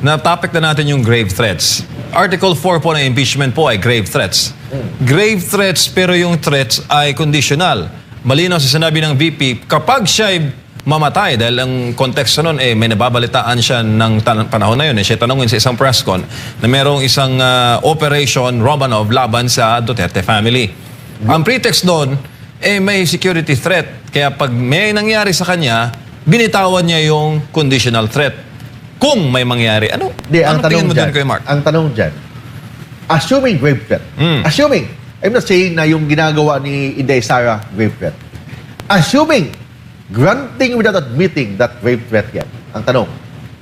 na topic na natin yung grave threats. Article 4 po ng impeachment po ay grave threats. Grave threats pero yung threats ay conditional. Malinaw sa sinabi ng VP, kapag siya'y mamatay, dahil ang konteksto nun, may nababalitaan siya ng panahon na yun. Siya tanongin sa isang press con na merong isang Operation Romanov laban sa Duterte family. Ang pretext doon, may security threat. Kaya pag may nangyari sa kanya, binitawan niya yung conditional threat. Kung may mangyari, anong tingin mo doon, Kuya Mark? Ang tanong dyan, assuming grave threat, assuming, I'm not saying na yung ginagawa ni Inday Sara grave threat, assuming, granting without admitting that grave threat yan, ang tanong,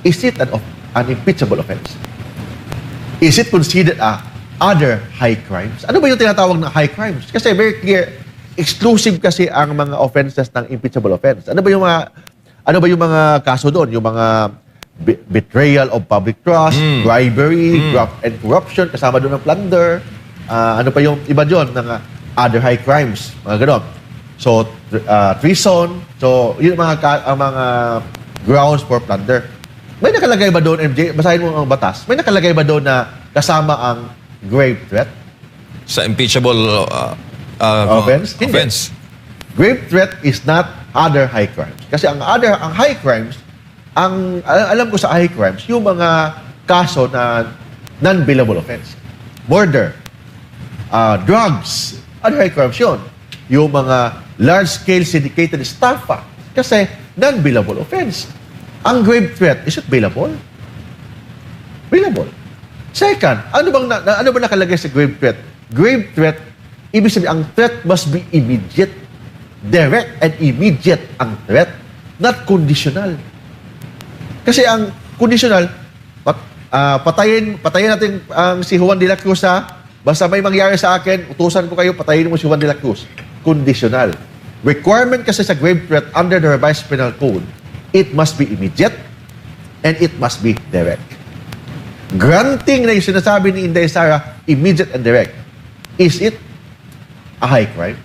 is it an impeachable offense? Is it considered other high crimes? Ano ba yung tinatawag na high crimes? Kasi very clear, exclusive kasi ang mga offenses ng impeachable offense. Ano ba yung mga kaso doon? Yung mga betrayal of public trust, bribery, graft and corruption, kasama doon ng plunder. Ano pa yung iba doon ng other high crimes, mga ganon. So, treason. So, yun ang mga grounds for plunder. May nakalagay ba doon, MJ? Basahin mo ang batas. May nakalagay ba doon na kasama ang grave threat? Sa impeachable offense? Offense. Grave threat is not other high crimes. Kasi ang high crimes, alam ko sa high crimes, yung mga kaso na non-billable offense. Murder, drugs, other high crimes yun. Yung mga large-scale syndicated estafa, kasi non-billable offense. Ang grave threat, is it billable? Billable. Second, ano ba nakalagay sa grave threat? Grave threat, ibig sabihin, ang threat must be immediate. Direct and immediate ang threat, not conditional. Kasi ang conditional, patayin natin ang si Juan de la Cruz basta may mangyari sa akin, utusan ko kayo, patayin mo si Juan de la Cruz. Conditional. Requirement kasi sa grave threat under the revised penal code, it must be immediate and it must be direct. Granting na yung sinasabi ni Inday Sara, immediate and direct, is it a high crime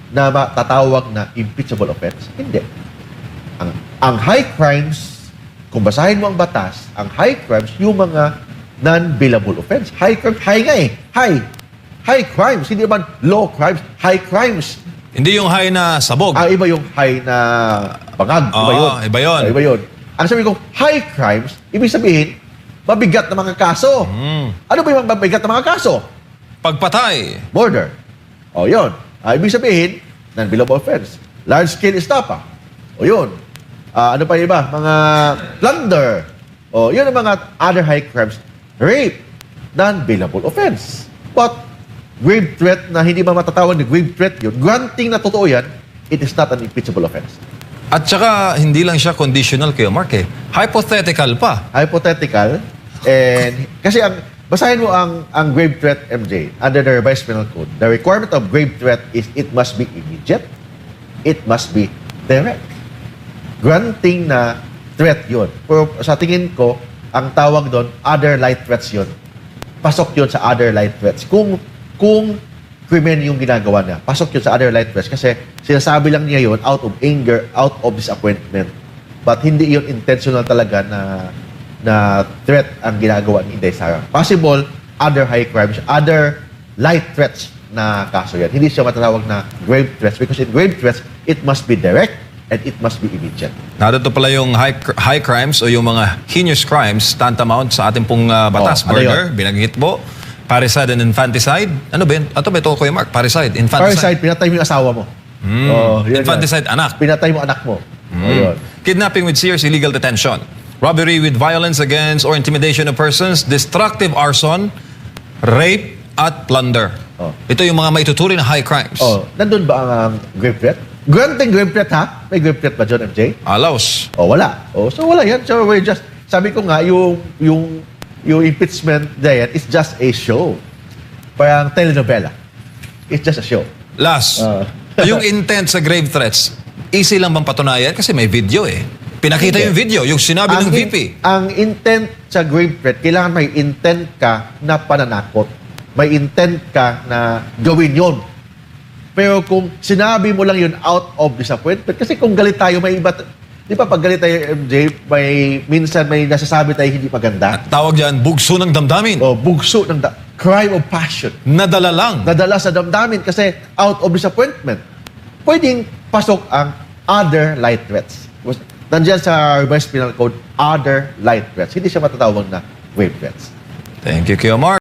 na matatawag na impeachable offense? Hindi. Ang high crimes, kung basahin mo ang batas, ang high crimes, yung mga non-billable offense. High crimes, high nga eh. High crimes, hindi naman low crimes, high crimes. Hindi yung high na sabog. Iba yung high na bangag. Iba yun. Iba yun. Ang sabi ko, high crimes, ibig sabihin, mabigat na mga kaso. Ano ba yung mabigat na mga kaso? Pagpatay. Murder. Yun. Ibig sabihin, non-billable offense. Large-scale estafa. Yun. Ano pa yung iba? Mga plunder. Yun ang mga other high crimes. Rape. Non-billable offense. But, grave threat na hindi ba matatawag na grave threat yun, granting na totoo yan, it is not an impeachable offense. At saka, hindi lang siya conditional kayo, Mark eh. Hypothetical pa. Hypothetical. And, kasi basahin mo ang grave threat, MJ, under the revised penal code. The requirement of grave threat is it must be immediate, it must be direct. Granting na threat yun. Pero sa tingin ko, ang tawag doon, other light threats yun. Pasok yun sa other light threats. Kung krimen yung ginagawa niya, pasok yun sa other light threats. Kasi sinasabi lang niya yun out of anger, out of disappointment. But hindi yun intentional talaga na threat ang ginagawa ni Inday Sara. Possible, other high crimes, other light threats na kaso yan. Hindi siya matatawag na grave threats because in grave threats, it must be direct and it must be immediate. Narito pala yung high crimes o yung mga heinous crimes tantamount sa ating pong batas. Murder, binanggit mo, parricide and infanticide. Ano ba yun? Ito ba ito, Kuya Mark? Parricide, infanticide. Parricide, pinatay mo yung asawa mo. Infanticide, anak. Pinatay mo anak mo. Yun. Kidnapping with serious illegal detention. Robbery with violence against or intimidation of persons. Destructive arson. Rape at plunder. Ito yung mga maituturing na high crimes. Nandun ba ang grave threat? Granting grave threat, ha? May grave threat ba, John MJ? Alaus. Wala. So wala yan. So we're just, sabi ko nga, yung impeachment na yan, it's just a show. Parang telenovela. It's just a show. Last. Yung intent sa grave threats, easy lang bang patunayan? Kasi may video eh. Pinakita yung video, yung sinabi ng VP. Ang intent sa grave threat, kailangan may intent ka na pananakot. May intent ka na gawin yun. Pero kung sinabi mo lang yun out of disappointment, kasi kung galit tayo, may iba, Di ba pag galit tayo, MJ, minsan may nasasabi tayo hindi maganda? Tawag dyan, bugso ng damdamin. O bugso ng crime of passion. Nadala lang. Nadala sa damdamin kasi out of disappointment. Pwedeng pasok ang other light threats. Nandiyan sa revised penal code, other light threats. Hindi siya matatawag na grave threats. Thank you, Kuya Mark.